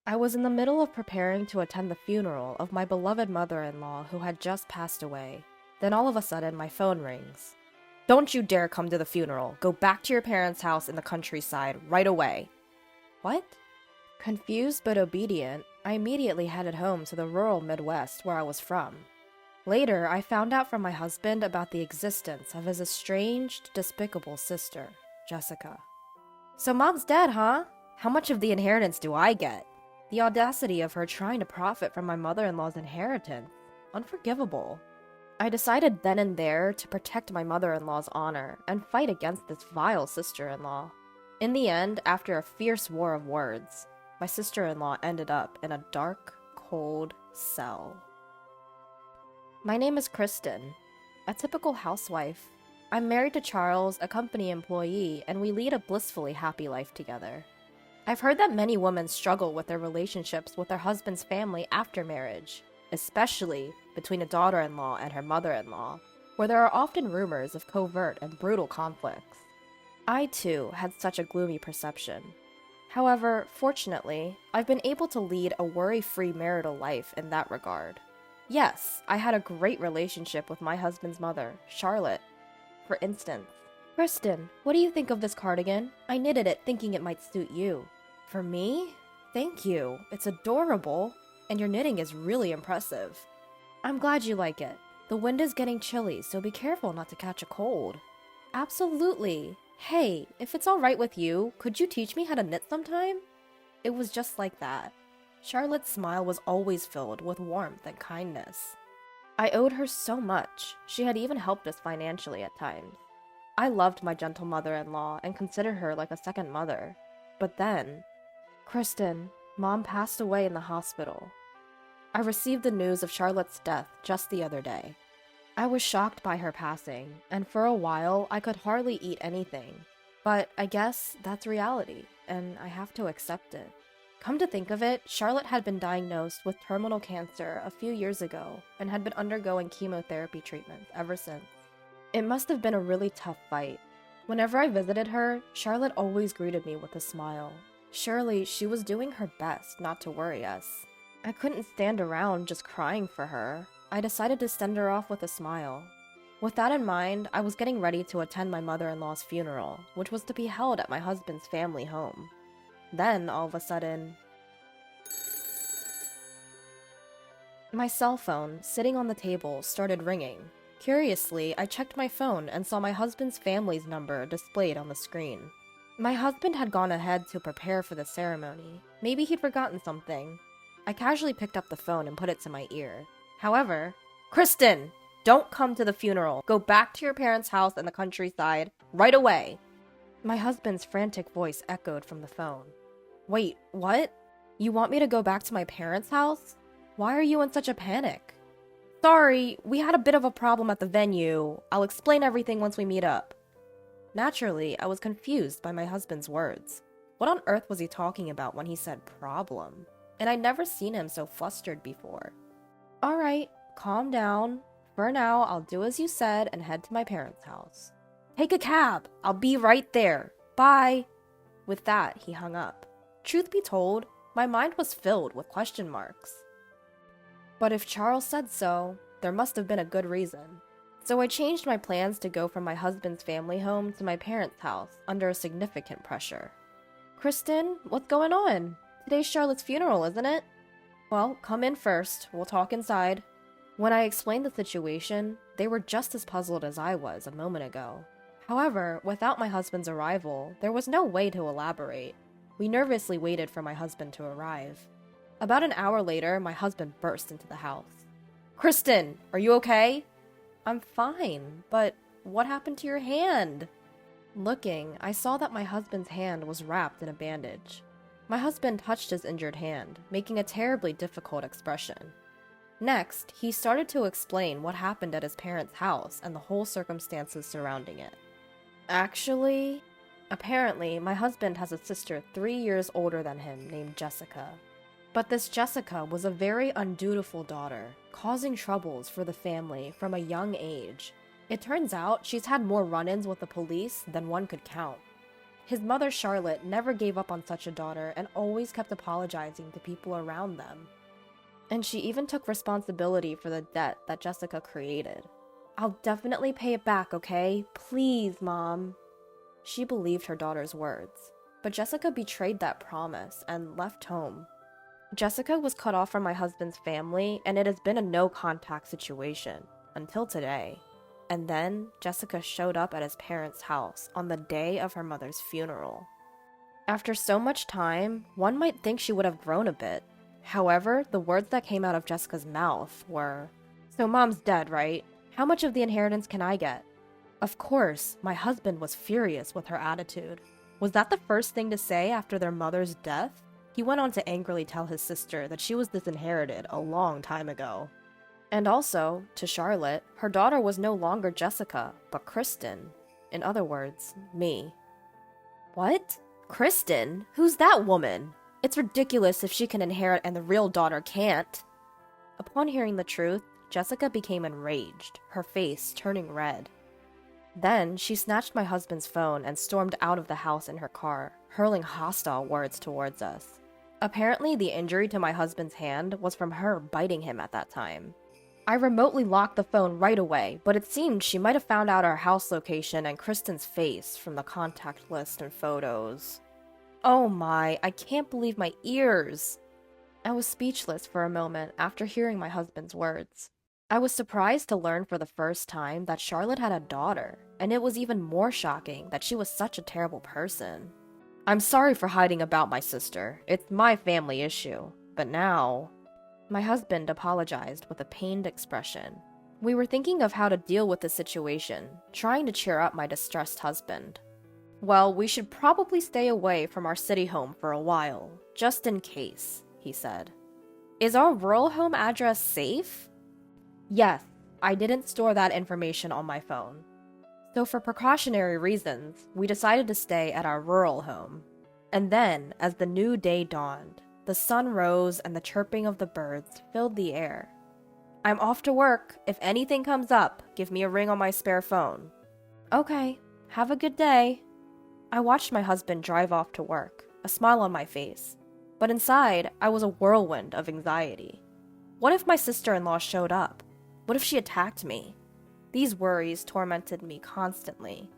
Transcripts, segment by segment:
I was in the middle of preparing to attend the funeral of my beloved mother-in-law who had just passed away. Then all of a sudden, my phone rings. "Don't you dare come to the funeral. Go back to your parents' house in the countryside right away." What? Confused but obedient, I immediately headed home to the rural Midwest where I was from. Later, I found out from my husband about the existence of his estranged, despicable sister, Jessica. "So mom's dead, huh? How much of the inheritance do I get?" The audacity of her trying to profit from my mother-in-law's inheritance. Unforgivable. I decided then and there to protect my mother-in-law's honor and fight against this vile sister-in-law. In the end, after a fierce war of words, my sister-in-law ended up in a dark, cold cell. My name is Kristen, a typical housewife. I'm married to Charles, a company employee, and we lead a blissfully happy life together. I've heard that many women struggle with their relationships with their husband's family after marriage, especially between a daughter-in-law and her mother-in-law, where there are often rumors of covert and brutal conflicts. I, too, had such a gloomy perception. However, fortunately, I've been able to lead a worry-free marital life in that regard. Yes, I had a great relationship with my husband's mother, Charlotte. For instance, "Kristen, what do you think of this cardigan? I knitted it thinking it might suit you." "For me? Thank you. It's adorable. And your knitting is really impressive." "I'm glad you like it. The wind is getting chilly, so be careful not to catch a cold." "Absolutely. Hey, if it's alright with you, could you teach me how to knit sometime?" It was just like that. Charlotte's smile was always filled with warmth and kindness. I owed her so much. She had even helped us financially at times. I loved my gentle mother-in-law and considered her like a second mother. But then, "Kristen, Mom passed away in the hospital." I received the news of Charlotte's death just the other day. I was shocked by her passing, and for a while I could hardly eat anything. But I guess that's reality, and I have to accept it. Come to think of it, Charlotte had been diagnosed with terminal cancer a few years ago and had been undergoing chemotherapy treatments ever since. It must have been a really tough fight. Whenever I visited her, Charlotte always greeted me with a smile. Surely she was doing her best not to worry us. I couldn't stand around just crying for her. I decided to send her off with a smile. With that in mind, I was getting ready to attend my mother-in-law's funeral, which was to be held at my husband's family home. Then, all of a sudden, my cell phone, sitting on the table, started ringing. Curiously, I checked my phone and saw my husband's family's number displayed on the screen. My husband had gone ahead to prepare for the ceremony. Maybe he'd forgotten something. I casually picked up the phone and put it to my ear. However, "Kristen, don't come to the funeral. Go back to your parents' house in the countryside right away." My husband's frantic voice echoed from the phone. "Wait, what? You want me to go back to my parents' house? Why are you in such a panic?" "Sorry, we had a bit of a problem at the venue. I'll explain everything once we meet up." Naturally, I was confused by my husband's words. What on earth was he talking about when he said problem? And I'd never seen him so flustered before. "Alright, calm down. For now, I'll do as you said and head to my parents' house." "Take a cab. I'll be right there. Bye." With that, he hung up. Truth be told, my mind was filled with question marks. But if Charles said so, there must have been a good reason. So I changed my plans to go from my husband's family home to my parents' house under significant pressure. "Kristen, what's going on? Today's Charlotte's funeral, isn't it?" "Well, come in first. We'll talk inside." When I explained the situation, they were just as puzzled as I was a moment ago. However, without my husband's arrival, there was no way to elaborate. We nervously waited for my husband to arrive. About an hour later, my husband burst into the house. "Kristen, are you okay?" "I'm fine, but what happened to your hand?" Looking, I saw that my husband's hand was wrapped in a bandage. My husband touched his injured hand, making a terribly difficult expression. Next, he started to explain what happened at his parents' house and the whole circumstances surrounding it. Apparently, my husband has a sister 3 years older than him named Jessica. But this Jessica was a very undutiful daughter, causing troubles for the family from a young age. It turns out she's had more run-ins with the police than one could count. His mother, Charlotte, never gave up on such a daughter and always kept apologizing to people around them. And she even took responsibility for the debt that Jessica created. "I'll definitely pay it back, okay? Please, Mom." She believed her daughter's words, but Jessica betrayed that promise and left home. Jessica was cut off from my husband's family, and it has been a no-contact situation until today. And then Jessica showed up at his parents' house on the day of her mother's funeral. After so much time, one might think she would have grown a bit. However, the words that came out of Jessica's mouth were, "So Mom's dead, right? How much of the inheritance can I get?" Of course, my husband was furious with her attitude. Was that the first thing to say after their mother's death? He went on to angrily tell his sister that she was disinherited a long time ago. And also, to Charlotte, her daughter was no longer Jessica, but Kristen. In other words, me. What? Kristen? Who's that woman? It's ridiculous if she can inherit and the real daughter can't. Upon hearing the truth, Jessica became enraged, her face turning red. Then, she snatched my husband's phone and stormed out of the house in her car, hurling hostile words towards us. Apparently, the injury to my husband's hand was from her biting him at that time. I remotely locked the phone right away, but it seemed she might have found out our house location and Kristen's face from the contact list and photos. Oh my, I can't believe my ears! I was speechless for a moment after hearing my husband's words. I was surprised to learn for the first time that Charlotte had a daughter, and it was even more shocking that she was such a terrible person. "I'm sorry for hiding about my sister. It's my family issue. But now..." My husband apologized with a pained expression. We were thinking of how to deal with the situation, trying to cheer up my distressed husband. "Well, we should probably stay away from our city home for a while, just in case," he said. "Is our rural home address safe?" Yes, I didn't store that information on my phone. So for precautionary reasons, we decided to stay at our rural home. And then, as the new day dawned, the sun rose and the chirping of the birds filled the air. "I'm off to work. If anything comes up, give me a ring on my spare phone." "Okay, have a good day." I watched my husband drive off to work, a smile on my face. But inside, I was a whirlwind of anxiety. What if my sister-in-law showed up? What if she attacked me? These worries tormented me constantly.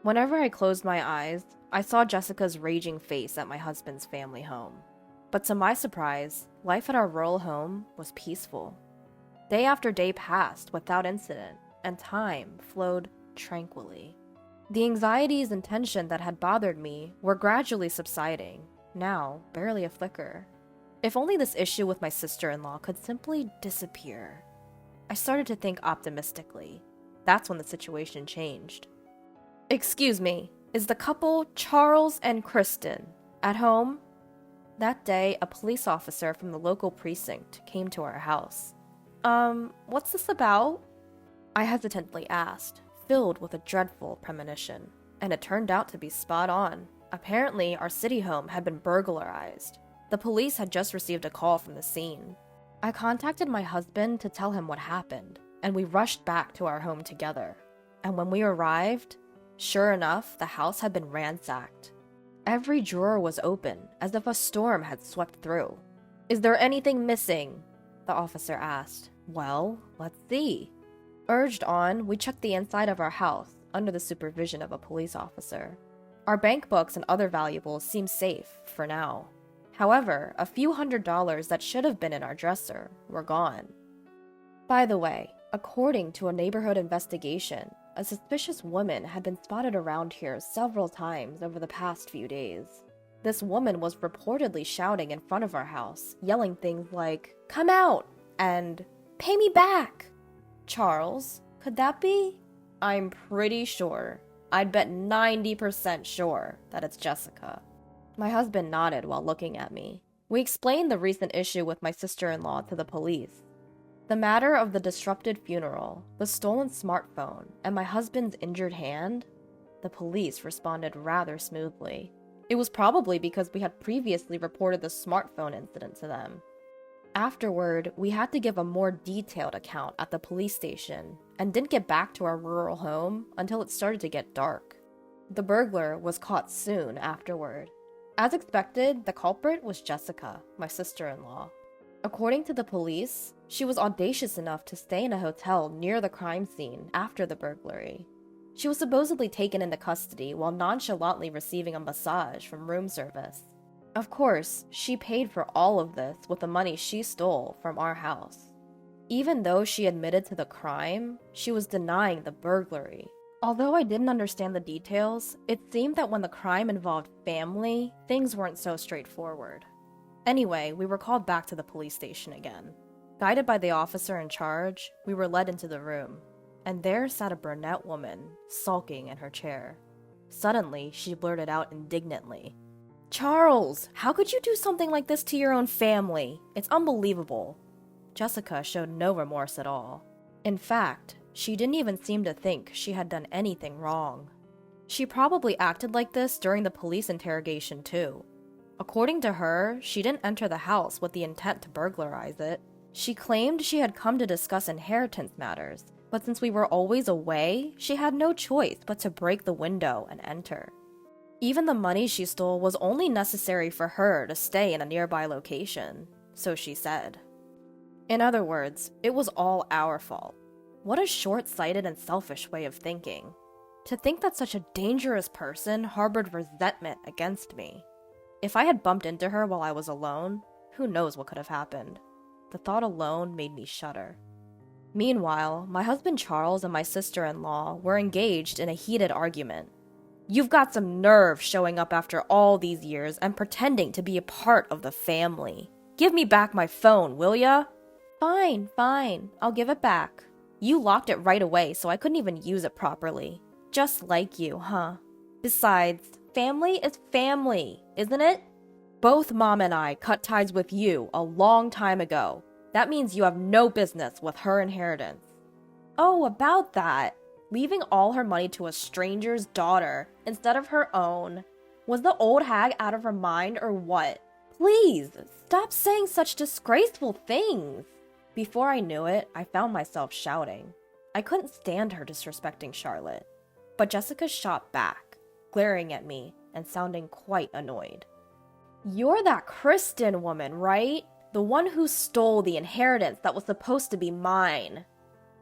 Whenever I closed my eyes, I saw Jessica's raging face at my husband's family home. But to my surprise, life at our rural home was peaceful. Day after day passed without incident, and time flowed tranquilly. The anxieties and tension that had bothered me were gradually subsiding, now barely a flicker. If only this issue with my sister-in-law could simply disappear. I started to think optimistically. That's when the situation changed. "Excuse me, is the couple Charles and Kristen at home?" That day, a police officer from the local precinct came to our house. What's this about?" I hesitantly asked, filled with a dreadful premonition, and it turned out to be spot on. Apparently, our city home had been burglarized. The police had just received a call from the scene. I contacted my husband to tell him what happened, and we rushed back to our home together. And when we arrived, sure enough, the house had been ransacked. Every drawer was open, as if a storm had swept through. "Is there anything missing?" the officer asked. "Well, let's see." Urged on, we checked the inside of our house, under the supervision of a police officer. Our bank books and other valuables seemed safe, for now. However, a few $100s that should have been in our dresser were gone. By the way, according to a neighborhood investigation, a suspicious woman had been spotted around here several times over the past few days. This woman was reportedly shouting in front of our house, yelling things like, "Come out!" and "Pay me back!" Charles, could that be? I'm pretty sure. I'd bet 90% sure that it's Jessica. My husband nodded while looking at me. We explained the recent issue with my sister-in-law to the police. The matter of the disrupted funeral, the stolen smartphone, and my husband's injured hand? The police responded rather smoothly. It was probably because we had previously reported the smartphone incident to them. Afterward, we had to give a more detailed account at the police station, and didn't get back to our rural home until it started to get dark. The burglar was caught soon afterward. As expected, the culprit was Jessica, my sister-in-law. According to the police, she was audacious enough to stay in a hotel near the crime scene after the burglary. She was supposedly taken into custody while nonchalantly receiving a massage from room service. Of course, she paid for all of this with the money she stole from our house. Even though she admitted to the crime, she was denying the burglary. Although I didn't understand the details, it seemed that when the crime involved family, things weren't so straightforward. Anyway, we were called back to the police station again. Guided by the officer in charge, we were led into the room, and there sat a brunette woman, sulking in her chair. Suddenly, she blurted out indignantly, "Charles, how could you do something like this to your own family? It's unbelievable." Jessica showed no remorse at all. In fact, she didn't even seem to think she had done anything wrong. She probably acted like this during the police interrogation too. According to her, she didn't enter the house with the intent to burglarize it. She claimed she had come to discuss inheritance matters, but since we were always away, she had no choice but to break the window and enter. Even the money she stole was only necessary for her to stay in a nearby location, so she said. In other words, it was all our fault. What a short-sighted and selfish way of thinking. To think that such a dangerous person harbored resentment against me. If I had bumped into her while I was alone, who knows what could have happened. The thought alone made me shudder. Meanwhile, my husband Charles and my sister-in-law were engaged in a heated argument. "You've got some nerve showing up after all these years and pretending to be a part of the family. Give me back my phone, will ya?" Fine, I'll give it back. You locked it right away so I couldn't even use it properly. Just like you, huh? Besides, family is family, isn't it? Both Mom and I cut ties with you a long time ago. That means you have no business with her inheritance. Oh, about that. Leaving all her money to a stranger's daughter instead of her own. Was the old hag out of her mind or what? Please, stop saying such disgraceful things. Before I knew it, I found myself shouting. I couldn't stand her disrespecting Charlotte. But Jessica shot back, glaring at me and sounding quite annoyed. "You're that Kristen woman, right? The one who stole the inheritance that was supposed to be mine."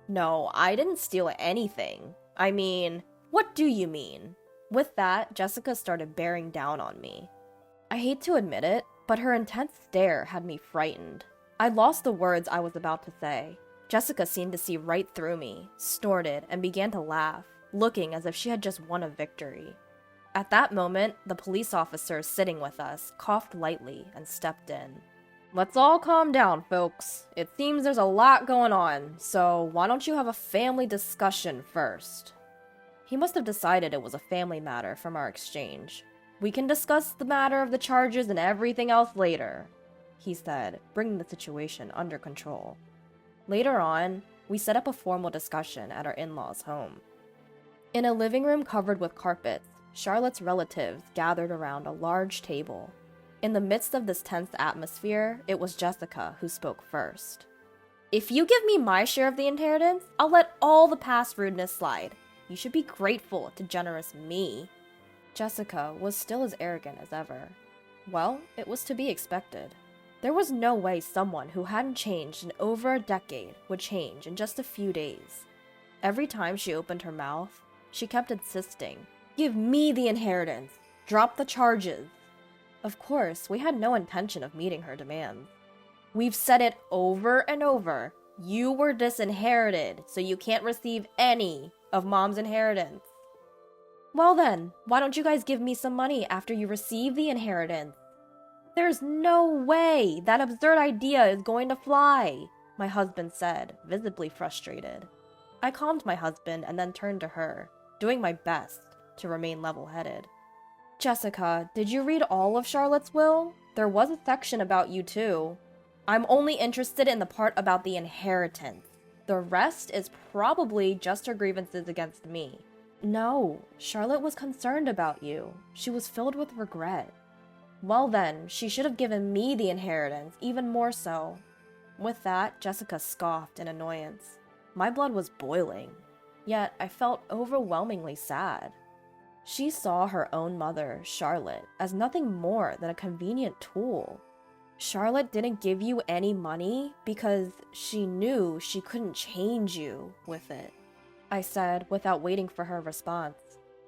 "No, I didn't steal anything. I mean, what do you mean?" With that, Jessica started bearing down on me. I hate to admit it, but her intense stare had me frightened. I lost the words I was about to say. Jessica seemed to see right through me, snorted, and began to laugh, looking as if she had just won a victory. At that moment, the police officer sitting with us coughed lightly and stepped in. "Let's all calm down, folks. It seems there's a lot going on, so why don't you have a family discussion first?" He must have decided it was a family matter from our exchange. "We can discuss the matter of the charges and everything else later," he said, bringing the situation under control. Later on, we set up a formal discussion at our in-laws' home. In a living room covered with carpets, Charlotte's relatives gathered around a large table. In the midst of this tense atmosphere, it was Jessica who spoke first. "If you give me my share of the inheritance, I'll let all the past rudeness slide. You should be grateful to generous me." Jessica was still as arrogant as ever. Well, it was to be expected. There was no way someone who hadn't changed in over a decade would change in just a few days. Every time she opened her mouth, she kept insisting, "Give me the inheritance. Drop the charges." Of course, we had no intention of meeting her demands. "We've said it over and over. You were disinherited, so you can't receive any of Mom's inheritance." "Well then, why don't you guys give me some money after you receive the inheritance?" "There's no way that absurd idea is going to fly," my husband said, visibly frustrated. I calmed my husband and then turned to her, doing my best to remain level-headed. "Jessica, did you read all of Charlotte's will? There was a section about you too. I'm only interested in the part about the inheritance. The rest is probably just her grievances against me." "No, Charlotte was concerned about you. She was filled with regret." "Well then, she should have given me the inheritance, even more so." With that, Jessica scoffed in annoyance. My blood was boiling, yet I felt overwhelmingly sad. She saw her own mother, Charlotte, as nothing more than a convenient tool. Charlotte didn't give you any money because she knew she couldn't change you with it, I said without waiting for her response.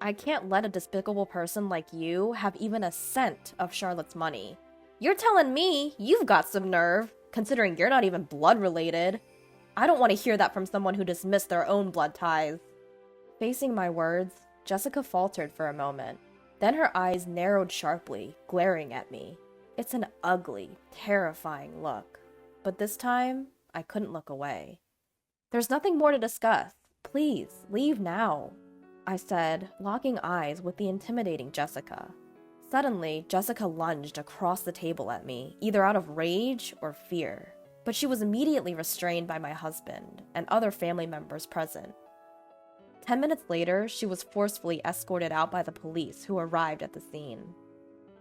I can't let a despicable person like you have even a cent of Charlotte's money. You're telling me you've got some nerve, considering you're not even blood related. I don't want to hear that from someone who dismissed their own blood ties. Facing my words, Jessica faltered for a moment. Then her eyes narrowed sharply, glaring at me. It's an ugly, terrifying look. But this time, I couldn't look away. There's nothing more to discuss. Please, leave now, I said, locking eyes with the intimidating Jessica. Suddenly, Jessica lunged across the table at me, either out of rage or fear. But she was immediately restrained by my husband and other family members present. 10 minutes later, she was forcefully escorted out by the police who arrived at the scene.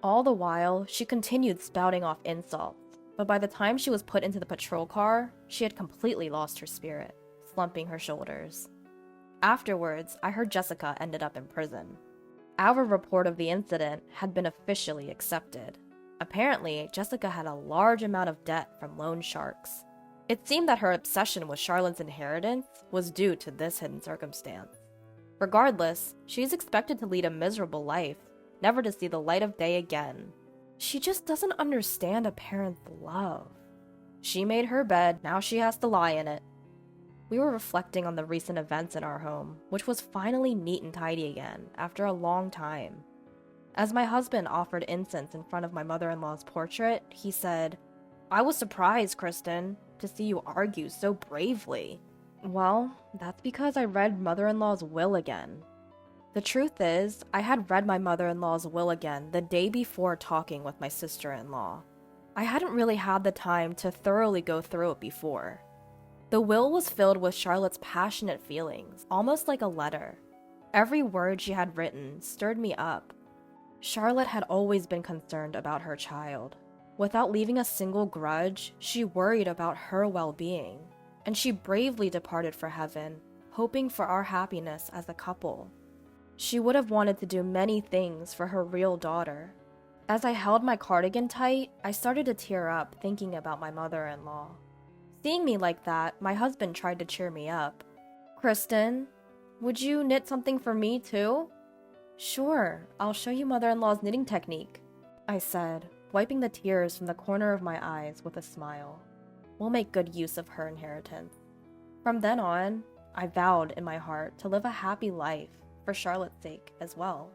All the while, she continued spouting off insults, but by the time she was put into the patrol car, she had completely lost her spirit, slumping her shoulders. Afterwards, I heard Jessica ended up in prison. Our report of the incident had been officially accepted. Apparently, Jessica had a large amount of debt from loan sharks. It seemed that her obsession with Charlotte's inheritance was due to this hidden circumstance. Regardless, she's expected to lead a miserable life, never to see the light of day again. She just doesn't understand a parent's love. She made her bed, now she has to lie in it. We were reflecting on the recent events in our home, which was finally neat and tidy again after a long time. As my husband offered incense in front of my mother-in-law's portrait, he said, "I was surprised, Kristen, to see you argue so bravely." Well, that's because I read mother-in-law's will again. The truth is, I had read my mother-in-law's will again the day before talking with my sister-in-law. I hadn't really had the time to thoroughly go through it before. The will was filled with Charlotte's passionate feelings, almost like a letter. Every word she had written stirred me up. Charlotte had always been concerned about her child. Without leaving a single grudge, she worried about her well-being, and she bravely departed for heaven, hoping for our happiness as a couple. She would have wanted to do many things for her real daughter. As I held my cardigan tight, I started to tear up thinking about my mother-in-law. Seeing me like that, my husband tried to cheer me up. "Kristen, would you knit something for me too?" "Sure, I'll show you mother-in-law's knitting technique," I said, wiping the tears from the corner of my eyes with a smile. "We'll make good use of her inheritance." From then on, I vowed in my heart to live a happy life for Charlotte's sake as well.